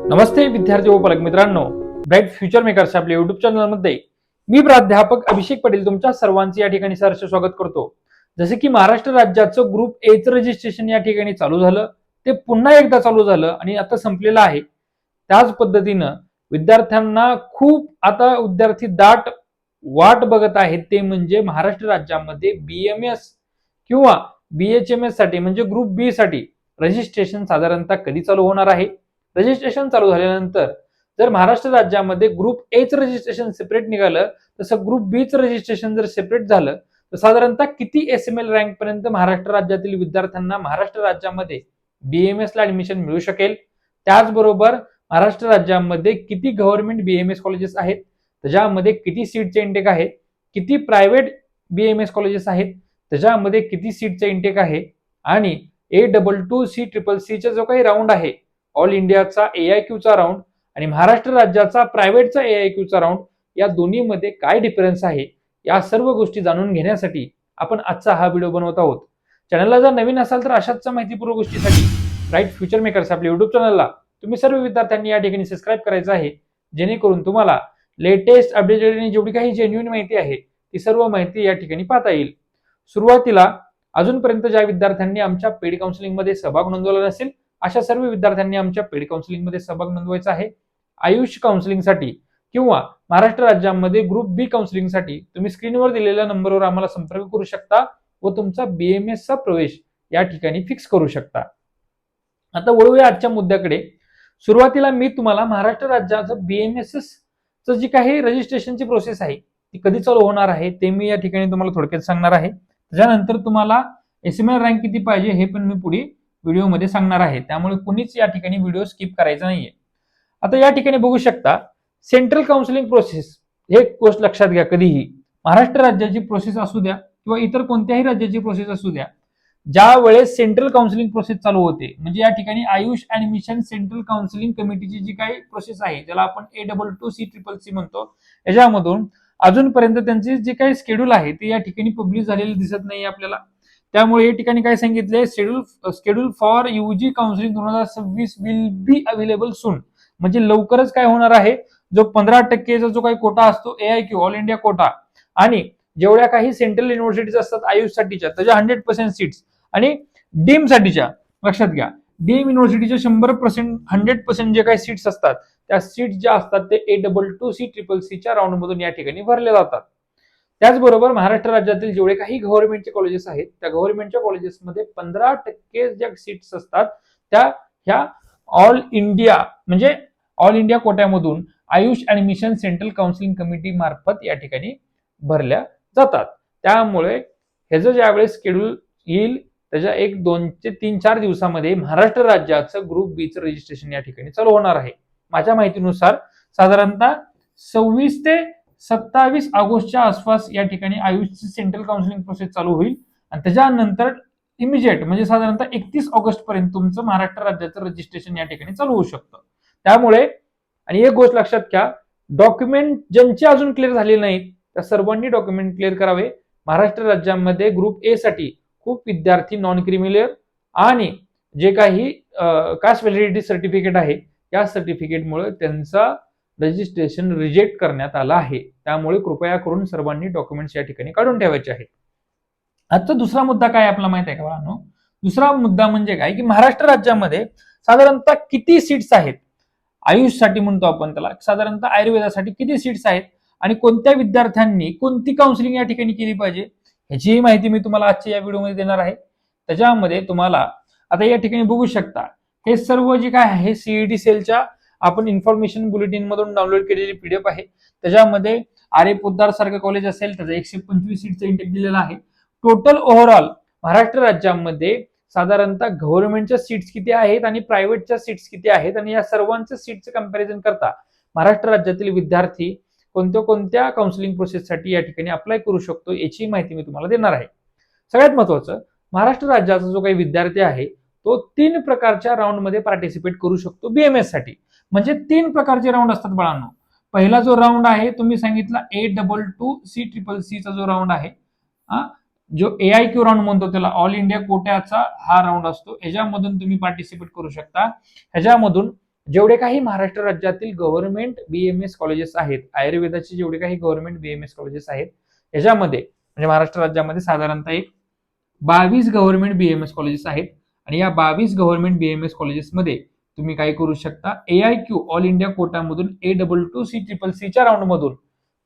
नमस्ते विद्यार्थी व पालक मित्रांनो, ब्राईट फ्युचर मेकर्स आपल्या युट्यूब चॅनलमध्ये मी प्राध्यापक अभिषेक पाटील तुमच्या सर्वांचे या ठिकाणी सहर्ष स्वागत करतो। जसे की महाराष्ट्र राज्याचं ग्रुप ए चं रजिस्ट्रेशन या ठिकाणी चालू झालं, ते पुन्हा एकदा चालू झालं आणि आता संपलेलं आहे। त्याच पद्धतीनं विद्यार्थ्यांना खूप आता विद्यार्थी दाट वाट बघत आहेत, ते म्हणजे महाराष्ट्र राज्यामध्ये बीएमएस किंवा बीएचएमएस साठी म्हणजे ग्रुप बी साठी रजिस्ट्रेशन साधारणतः कधी चालू होणार आहे। रजिस्ट्रेशन चालू झाल्यानंतर जर महाराष्ट्र राज्यामध्ये ग्रुप ए चं रजिस्ट्रेशन सेपरेट निघालं, तसं ग्रुप बी चं रजिस्ट्रेशन जर सेपरेट झालं तर साधारणतः किती एसएमएल रँक पर्यंत महाराष्ट्र राज्यातील विद्यार्थ्यांना महाराष्ट्र राज्यामध्ये बीएमएस ला ऍडमिशन मिळू शकेल। त्याचबरोबर महाराष्ट्र राज्यामध्ये किती गव्हर्नमेंट बीएमएस कॉलेजेस आहेत, त्याच्यामध्ये किती सीटचे इंटेक आहे, किती प्रायव्हेट बीएमएस कॉलेजेस आहेत, त्याच्यामध्ये किती सीटचे इंटेक आहे आणि A22C चा जो काही राऊंड आहे, ऑल इंडियाचा AIQचा राऊंड आणि महाराष्ट्र राज्याचा प्रायव्हेटचा AIQचा राऊंड, या दोन्हीमध्ये काय डिफरन्स आहे, या सर्व गोष्टी जाणून घेण्यासाठी आपण आजचा हा व्हिडिओ बनवत आहोत। चॅनलला जर नवीन असाल तर अशाच माहितीपूर्ण गोष्टीसाठी ब्राईट फ्युचर मेकर्स आपल्या युट्यूब चॅनलला तुम्ही सर्व विद्यार्थ्यांनी या ठिकाणी सबस्क्राईब करायचं आहे, जेणेकरून तुम्हाला लेटेस्ट अपडेटेड आणि जेवढी काही जेन्युइन माहिती आहे ती सर्व माहिती या ठिकाणी पाहता येईल। सुरुवातीला अजूनपर्यंत ज्या विद्यार्थ्यांनी आमच्या पेड काउन्सिलिंग मध्ये सहभाग नोंदवला नसेल, अशा सर्व विद्यार्थ्यांनी आमच्या पेड काउन्सिलिंग मध्ये सहभाग नोंदवायचा आहे। आयुष काउन्सिलिंग साठी किंवा महाराष्ट्र राज्यामध्ये ग्रुप बी काउन्सिलिंग साठी तुम्ही स्क्रीनवर दिलेल्या नंबरवर आम्हाला संपर्क करू शकता व तुमचा बीएमएस चा प्रवेश या ठिकाणी फिक्स करू शकता। आता वळूया आजच्या मुद्द्याकडे। सुरुवातीला मी तुम्हाला महाराष्ट्र राज्याचं बीएमएस चं जी काही रजिस्ट्रेशनची प्रोसेस आहे ती कधी चालू होणार आहे ते मी या ठिकाणी तुम्हाला थोडक्यात सांगणार आहे। त्याच्यानंतर तुम्हाला एसएमएल रँक किती पाहिजे हे पण मी पुढे व्हिडिओमध्ये सांगणार आहे, त्यामुळे कुणीच या ठिकाणी व्हिडिओ स्किप करायचा नाहीये। आता या ठिकाणी बघू शकता सेंट्रल काउन्सिलिंग प्रोसेस, हे गोष्ट लक्षात घ्या, कधीही महाराष्ट्र राज्याची प्रोसेस असू द्या किंवा इतर कोणत्याही राज्याची प्रोसेस असू द्या, ज्या वेळेस सेंट्रल काउन्सिलिंग प्रोसेस चालू होते, म्हणजे या ठिकाणी आयुष ऍडमिशन सेंट्रल काउन्सिलिंग कमिटीची जी काही प्रोसेस आहे, ज्याला आपण A22C म्हणतो, याच्यामधून अजूनपर्यंत त्यांचे जे काही शेड्यूल आहे ते या ठिकाणी पब्लिश झालेले दिसत नाही आपल्याला। त्यामुळे या ठिकाणी काय सांगितलंय, schedule for UG counselling 2026 will be available soon, म्हणजे लवकरच काय होणार आहे, जो 15% जो काही कोटा असतो AIQ ऑल इंडिया कोटा आणि जेवढ्या काही सेंट्रल युनिव्हर्सिटीज असतात आयुष साठीच्या त्याच्या 100% सीट्स आणि डीम साठीच्या, लक्षात घ्या, डीम युनिव्हर्सिटीच्या 100% जे काही सीट्स असतात त्या सीट्स ज्या असतात ते A22C च्या राऊंड मधून या ठिकाणी भरले जातात। त्याचबरोबर महाराष्ट्र राज्यातील जेवढे काही गव्हर्नमेंटचे कॉलेजेस आहेत त्या गव्हर्नमेंटच्या कॉलेजेसमध्ये 15% ज्या सीट्स असतात त्या ह्या ऑल इंडिया म्हणजे ऑल इंडिया कोट्यामधून AYUSH admission central counselling committee मार्फत या ठिकाणी भरल्या जातात। त्यामुळे ह्याचं ज्यावेळेस शेड्यूल येईल त्याच्या 1, 2 ते 3, 4 दिवसामध्ये महाराष्ट्र राज्याचं ग्रुप बी चं रजिस्ट्रेशन या ठिकाणी चालू होणार आहे। माझ्या माहितीनुसार साधारणतः 26 ते 27 ऑगस्टच्या आसपास या ठिकाणी आयुषची सेंट्रल काउन्सिलिंग प्रोसेस चालू होईल आणि त्याच्यानंतर इमिजिएट म्हणजे साधारणतः 31 ऑगस्ट पर्यंत तुमचं महाराष्ट्र राज्याचं रजिस्ट्रेशन या ठिकाणी चालू होऊ शकतं। त्यामुळे आणि एक गोष्ट लक्षात घ्या, डॉक्युमेंट ज्यांचे अजून क्लिअर झाले नाहीत त्या सर्वांनी डॉक्युमेंट क्लिअर करावे। महाराष्ट्र राज्यामध्ये ग्रुप ए साठी खूप विद्यार्थी नॉन क्रिमिलियर आणि जे काही कास्ट व्हॅलिडिटी सर्टिफिकेट आहे या सर्टिफिकेटमुळे त्यांचा रजिस्ट्रेशन रिजेक्ट करण्यात आला आहे। त्यामुळे कृपया करून सर्वांनी डॉक्युमेंट्स या ठिकाणी काढून ठेवायचे आहेत। आजचा दुसरा मुद्दा काय आपला माहित आहे का बाळांनो? दुसरा मुद्दा म्हणजे काय की महाराष्ट्र राज्यामध्ये साधारणतः किती सीट्स आहेत, आयुष साठी म्हणतो आपण त्याला, साधारणतः आयुर्वेदासाठी किती सीट्स आहेत आणि कोणत्या विद्यार्थ्यांनी कोणती काउन्सिलिंग या ठिकाणी केली पाहिजे ह्याची माहिती मी तुम्हाला आजच्या या व्हिडिओमध्ये देणार आहे। त्याच्यामध्ये तुम्हाला आता या ठिकाणी बघू शकता हे सर्व जे काय आहे सीईटी सेलच्या आपण इन्फॉर्मेशन बुलेटिन मधून डाउनलोड केलेली पीडीएफ आहे। त्याच्यामध्ये आरे पोद्दार सारखं कॉलेज असेल त्याचा 125 सीटचा इंटेक दिलेला आहे। टोटल ओव्हरऑल महाराष्ट्र राज्यामध्ये साधारणतः गव्हर्नमेंटच्या सीट्स किती आहेत आणि प्रायव्हेटच्या सीट्स किती आहेत आणि या सर्वांच्या सीटचं कंपॅरिझन करता महाराष्ट्र राज्यातील विद्यार्थी कोणत्या काउन्सिलिंग प्रोसेससाठी या ठिकाणी अप्लाय करू शकतो याची माहिती मी तुम्हाला देणार आहे। सगळ्यात महत्त्वाचं, महाराष्ट्र राज्याचा जो काही विद्यार्थी आहे तो 3 प्रकारच्या राऊंड मध्ये पार्टिसिपेट करू शकतो बीएमएस साठी। म्हणजे 3 प्रकारचे राऊंड असतात बाळांनो। पहिला जो राऊंड आहे तुम्ही सांगितला A22C चा जो राऊंड आहे, जो AIQ राऊंड म्हणतो त्याला, ऑल इंडिया कोट्याचा हा राऊंड असतो, ह्याच्यामधून तुम्ही पार्टिसिपेट करू शकता। ह्याच्यामधून जेवढे काही महाराष्ट्र राज्यातील गव्हर्नमेंट बीएमएस कॉलेजेस आहेत, आयुर्वेदाचे जेवढे काही गव्हर्नमेंट बीएमएस कॉलेजेस आहेत, याच्यामध्ये म्हणजे महाराष्ट्र राज्यामध्ये साधारणतः एक 22 गव्हर्नमेंट बीएमएस कॉलेजेस आहेत आणि या 22 गव्हर्नमेंट बीएमएस कॉलेजेसमध्ये तुम्ही काय करू शकता, AIQ ऑल इंडिया कोटामधून A22C CCCच्या राऊंडमधून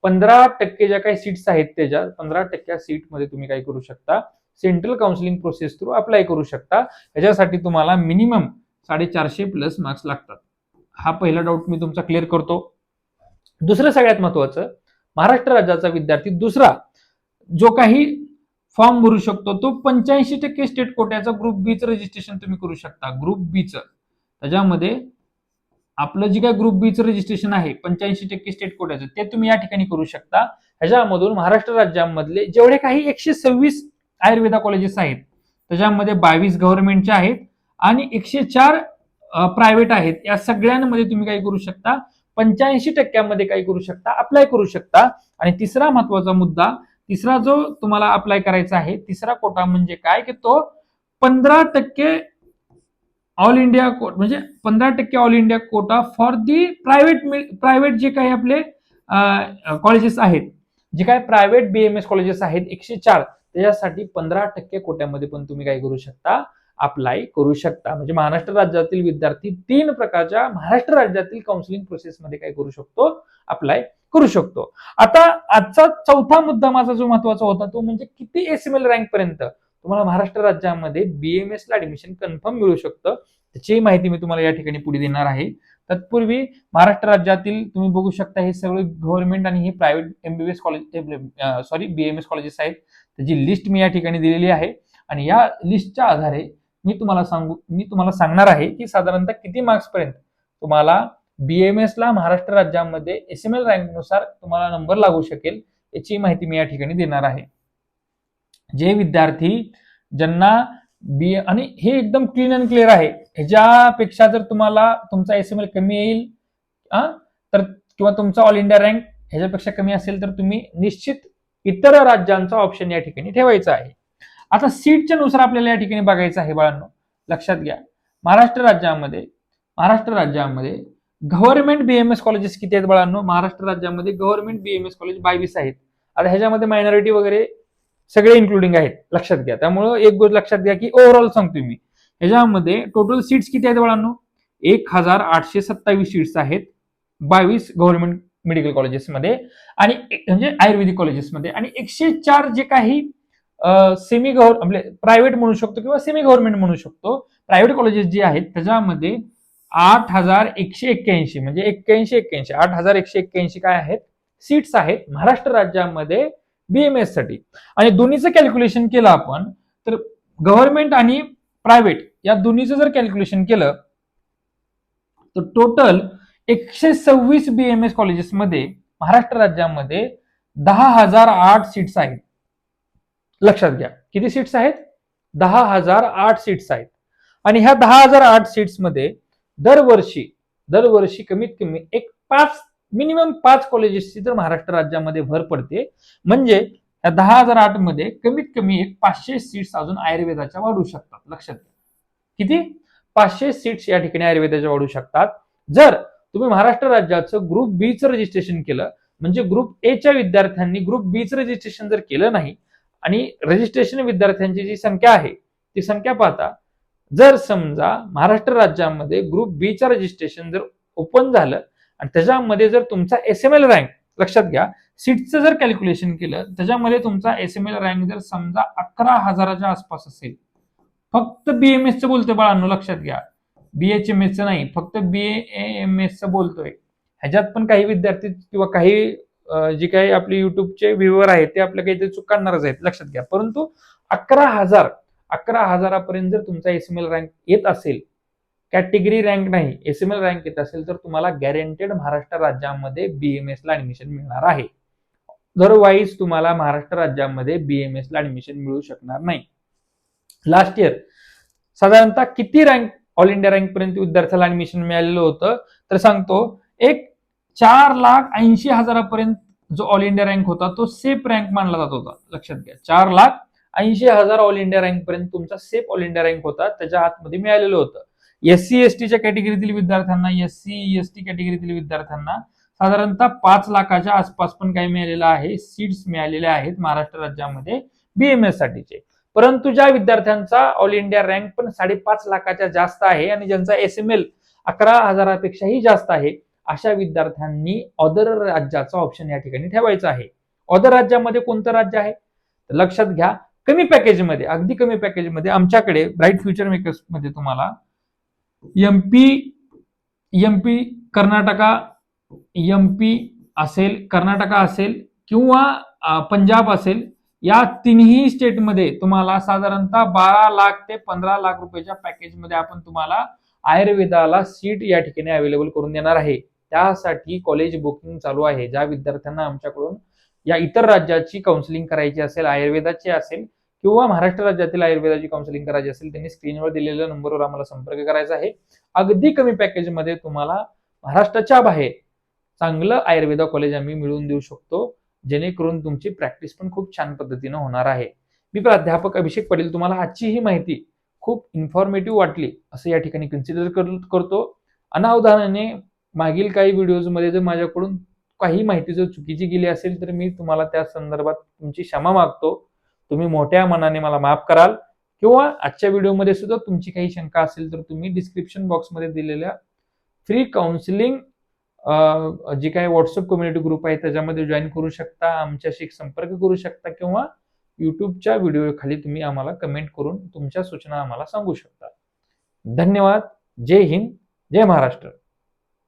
15% ज्या काही सीट्स आहेत त्याच्या 15% सीटमध्ये तुम्ही काय करू शकता, central counselling process through apply करू शकता. याच्यासाठी तुम्हाला मिनिमम 450 प्लस मार्क्स लागतात. हा पहिला डाऊट मी तुमचा क्लिअर करतो. दुसरं सगळ्यात महत्वाचं, महाराष्ट्र राज्याचा विद्यार्थी दुसरा जो काही फॉर्म भरू शकतो तो 85% स्टेट कोट्याचा ग्रुप बीचं रजिस्ट्रेशन तुम्ही करू शकता. ग्रुप बीचं त्याच्यामध्ये आपलं जे काही ग्रुप बीचं रजिस्ट्रेशन आहे 85% स्टेट कोट्याचं ते तुम्ही या ठिकाणी करू शकता. ह्याच्यामधून महाराष्ट्र राज्यामधले जेवढे काही 126 आयुर्वेदा कॉलेजेस आहेत त्याच्यामध्ये 22 गव्हर्नमेंटचे आहेत आणि 104 प्रायव्हेट आहेत. या सगळ्यांमध्ये तुम्ही काय करू शकता, 85% काय करू शकता, अप्लाय करू शकता. आणि तिसरा महत्वाचा मुद्दा, तिसरा जो तुम्हाला अप्लाय करायचा आहे, तिसरा कोटा म्हणजे काय की तो 15% ऑल इंडिया कोटा, म्हणजे 15% all India quota for the private जे काही आपले कॉलेजेस आहेत, जे काही प्रायव्हेट बीएमएस कॉलेजेस आहेत 104, त्याच्यासाठी 15% कोट्यामध्ये पण तुम्ही काय करू शकता, अप्लाय करू शकता. म्हणजे महाराष्ट्र राज्यातील विद्यार्थी 3 प्रकारच्या महाराष्ट्र राज्यातील काउन्सिलिंग प्रोसेसमध्ये काय करू शकतो, अप्लाय करू शकतो. आता आजचा चौथा मुद्दा माझा जो महत्वाचा होता तो म्हणजे किती एसएमएल रँक पर्यंत तुम्हाला महाराष्ट्र राज्यामध्ये बीएमएस ला ऍडमिशन कन्फर्म मिळू शकतं, त्याची माहिती मी तुम्हाला या ठिकाणी पुढे देणार आहे. तत्पूर्वी महाराष्ट्र राज्यातील तुम्ही बघू शकता हे सगळे गव्हर्नमेंट आणि हे private MBBS college BMS colleges आहेत, त्याची लिस्ट मी या ठिकाणी दिलेली आहे. आणि या लिस्टच्या आधारे मी तुम्हाला सांगणार आहे की साधारणतः किती मार्क्स पर्यंत तुम्हाला बीएमएस ला महाराष्ट्र राज्यामध्ये एसएमएल रँक नुसार तुम्हाला नंबर लागू शकेल, याची माहिती मी या ठिकाणी देणार आहे. जे विद्यार्थी ज्यांना आणि हे एकदम क्लीन अँड क्लिअर आहे, ह्याच्यापेक्षा जर तुम्हाला तुमचा एसएमएल कमी येईल तर किंवा तुमचा ऑल इंडिया रँक ह्याच्यापेक्षा कमी असेल तर तुम्ही निश्चित इतर राज्यांचा ऑप्शन या ठिकाणी ठेवायचा आहे. आता सीटच्या नुसार आपल्याला या ठिकाणी बघायचं आहे बाळांनो, लक्षात घ्या. महाराष्ट्र राज्यामध्ये गव्हर्नमेंट बीएमएस कॉलेजेस किती आहेत बाळांनो? महाराष्ट्र राज्यामध्ये गव्हर्नमेंट बीएमएस कॉलेज 22 आहेत. आता ह्याच्यामध्ये मायनॉरिटी वगैरे सगळे इन्क्लुडिंग आहेत, लक्षात घ्या. त्यामुळं एक गोष्ट लक्षात घ्या की ओव्हरऑल सांगतोय मी, ह्याच्यामध्ये टोटल सीट्स किती आहेत बाळांनो? 1827 सीट्स आहेत 22 गव्हर्नमेंट मेडिकल कॉलेजेसमध्ये आणि म्हणजे आयुर्वेदिक कॉलेजेसमध्ये, आणि 104 जे काही सेमी आपले प्रायव्हेट म्हणू शकतो किंवा सेमी गव्हर्नमेंट म्हणू शकतो प्रायव्हेट कॉलेजेस जे आहेत त्याच्यामध्ये 8181 म्हणजे 8181 काय आहेत सीट्स आहेत महाराष्ट्र राज्यामध्ये बीएमएस साठी. आणि दोन्हीचं कॅल्क्युलेशन केलं आपण तर गव्हर्नमेंट आणि प्रायव्हेट या दोन्हीचं जर कॅल्क्युलेशन केलं तर टोटल 126 बीएमएस कॉलेजेसमध्ये महाराष्ट्र राज्यामध्ये 10,008 सीट्स आहेत. लक्षात घ्या किती सीट्स आहेत? 10,008 सीट्स आहेत. आणि ह्या 10,008 सीट्स मध्ये दरवर्षी कमीत कमी मिनिमम 5 कॉलेजेसची जर महाराष्ट्र राज्यामध्ये भर पडते, म्हणजे या 10,008 मध्ये कमीत कमी 500 सीट्स अजून आयुर्वेदाच्या वाढू शकतात. लक्षात घ्या किती? 500 सीट्स या ठिकाणी आयुर्वेदाच्या वाढू शकतात. जर तुम्ही महाराष्ट्र राज्याचं ग्रुप बीचं रजिस्ट्रेशन केलं, म्हणजे ग्रुप एच्या विद्यार्थ्यांनी ग्रुप बीचं रजिस्ट्रेशन जर केलं नाही आणि रजिस्ट्रेशन विद्यार्थ्यांची जी संख्या आहे ती संख्या पाहता जर समजा महाराष्ट्र राज्यामध्ये ग्रुप बीचं रजिस्ट्रेशन जर ओपन झालं आणि त्याच्यामध्ये जर तुमचा एसएमएल रँक, लक्षात घ्या सीटचं जर कॅल्क्युलेशन केलं त्याच्यामध्ये तुमचा एसएमएल रँक जर समजा 11,000च्या आसपास असेल, फक्त बीएमएसचं बोलतोय बाळांनो, लक्षात घ्या बीएचएमएसचं नाही, फक्त बीएमएसचं बोलतोय. ह्याच्यात पण काही विद्यार्थी किंवा काही जे काही आपले युट्यूबचे व्ह्यूअर आहेत ते आपल्या काहीतरी चूक काढणारच आहेत, लक्षात घ्या. परंतु 11,000पर्यंत जर तुमचा एसएमएल रँक येत असेल, कॅटेगरी रँक नाही एसएमएल रँक येत असेल तर तुम्हाला गॅरंटेड महाराष्ट्र राज्यामध्ये बीएमएस ला ऍडमिशन मिळणार आहे. अदरवाईज तुम्हाला महाराष्ट्र राज्यामध्ये बीएमएस ला ऍडमिशन मिळू शकणार नाही. लास्ट इयर साधारणतः किती रँक ऑल इंडिया रँक पर्यंत विद्यार्थ्याला ऍडमिशन मिळालेलं होतं तर सांगतो, एक 4,80,000पर्यंत जो ऑल इंडिया रँक होता तो सेफ रँक मानला जात होता. लक्षात घ्या 4,80,000 ऑल इंडिया रँक पर्यंत तुमचा सेफ ऑल इंडिया रँक होता, त्याच्या आतमध्ये मिळालेलं होतं. SC/ST कॅटेगरीतील विद्यार्थ्यांना, SC/ST कॅटेगरीतील विद्यार्थ्यांना साधारणतः 5 लाखाच्या आसपास पण काही मिळालेलं आहे, सीट्स मिळालेल्या आहेत महाराष्ट्र राज्यामध्ये BMS साठीचे. परंतु ज्या विद्यार्थ्यांचा ऑल इंडिया रँक पण 5.5 लाखाच्या जास्त आहे आणि ज्यांचा SML 11,000पेक्षाही जास्त आहे, अशा विद्यार्थ्यांनी अदर राज्याचा ऑप्शन या ठिकाणी ठेवायचा आहे. अदर राज्यामध्ये कोणतं राज्य आहे तर लक्षात घ्या, कमी पॅकेजमध्ये, अगदी कमी पॅकेजमध्ये आमच्याकडे ब्राईट फ्युचर मेकर्स मध्ये तुम्हाला MP कर्नाटका असेल किंवा पंजाब असेल, या तिन्ही स्टेटमध्ये तुम्हाला साधारणतः 12 लाख ते 15 लाख रुपयाच्या पॅकेजमध्ये आपण तुम्हाला आयुर्वेदाला सीट या ठिकाणी अवेलेबल करून देणार आहे. त्यासाठी कॉलेज बुकिंग चालू आहे. ज्या विद्यार्थ्यांना आमच्याकडून या इतर राज्याची काउन्सिलिंग करायची असेल, आयुर्वेदाची असेल किंवा महाराष्ट्र राज्यातील आयुर्वेदाची काउन्सिलिंग करायची असेल, त्यांनी स्क्रीनवर दिलेल्या नंबरवर आम्हाला संपर्क करायचा आहे. अगदी कमी पॅकेजमध्ये तुम्हाला महाराष्ट्राच्या बाहेर चांगलं आयुर्वेदा कॉलेज आम्ही मिळवून देऊ शकतो, जेणेकरून तुमची प्रॅक्टिस पण खूप छान पद्धतीने होणार आहे. मी प्राध्यापक अभिषेक पाटील तुम्हाला आजची ही माहिती खूप इन्फॉर्मेटिव्ह वाटली असं या ठिकाणी कन्सिडर करतो. अनावधानाने मागील काही व्हिडिओजमध्ये जर माझ्याकडून काही माहिती जर चुकीची गेली असेल तर मी तुम्हाला त्या संदर्भात तुमची क्षमा मागतो. तुम्ही मोठ्या मनाने मला माफ कराल, किंवा आजच्या व्हिडिओमध्ये सुद्धा तुमची काही शंका असेल तर तुम्ही डिस्क्रिप्शन बॉक्समध्ये दिलेल्या फ्री काउन्सिलिंग जी काही व्हॉट्सअप कम्युनिटी ग्रुप आहे त्याच्यामध्ये जॉईन करू शकता, आमच्याशी संपर्क करू शकता, किंवा युट्यूबच्या व्हिडिओ खाली तुम्ही आम्हाला कमेंट करून तुमच्या सूचना आम्हाला सांगू शकता. धन्यवाद. जय हिंद, जय महाराष्ट्र.